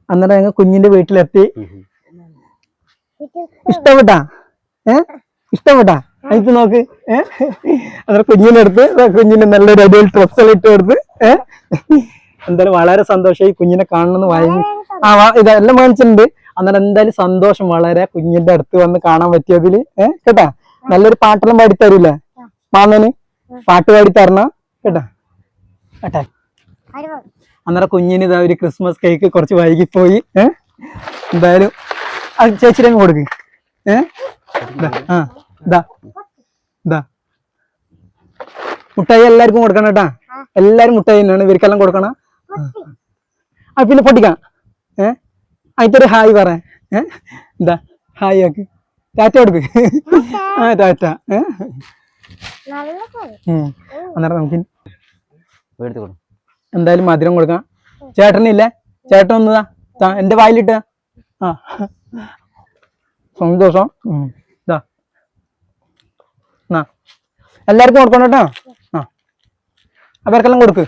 അന്നേരം ഞങ്ങൾ കുഞ്ഞിന്റെ വീട്ടിലെത്തി. ഇഷ്ടപ്പെട്ടാ? ഇഷ്ടപ്പെട്ടാ? എനിക്ക് നോക്ക്. അന്നേരം കുഞ്ഞിനെ എടുത്ത് കുഞ്ഞിന് നല്ലൊരു അടിയിൽ ഡ്രസ്സെല്ലാം ഇട്ട് കൊടുത്ത്. എന്തായാലും വളരെ സന്തോഷമായി കുഞ്ഞിനെ കാണണമെന്ന് വാങ്ങി. ഇതെല്ലാം വാങ്ങിച്ചിട്ടുണ്ട്. അന്നേരം എന്തായാലും സന്തോഷം വളരെ കുഞ്ഞിന്റെ അടുത്ത് വന്ന് കാണാൻ പറ്റിയതില്. കേട്ടാ, നല്ലൊരു പാട്ടെല്ലാം പാടിത്തരൂലേ മാമന്? പാട്ട് പാടിത്തരണം കേട്ടാ. കേട്ടാ, അന്നേരം കുഞ്ഞിന് ഇതാ ഒരു ക്രിസ്മസ് കേക്ക് കുറച്ച് വൈകിപ്പോയി. എന്തായാലും അത് ചേച്ചിരങ്ങ് കൊടുക്ക്. മുട്ടായി എല്ലാവർക്കും കൊടുക്കണം കേട്ടാ. എല്ലാരും മുട്ടായി തന്നെയാണ്, ഇവർക്കെല്ലാം കൊടുക്കണം. പിന്നെ പൊട്ടിക്കാം. അതിത്തൊരു ഹായ് പറ. എന്താ ഹായ് ആക്ക്, ടാറ്റ കൊടുക്ക്. ടാറ്റ. അന്നേരം നമുക്ക് എന്തായാലും മധുരം കൊടുക്കാം. ചേട്ടനില്ലേ? ചേട്ടൻ ഒന്നതാ എന്റെ വായിലിട്ട്. സന്തോഷം. എല്ലാവർക്കും കൊടുക്കണം കേട്ടോ. അവർക്കെല്ലാം കൊടുക്ക്.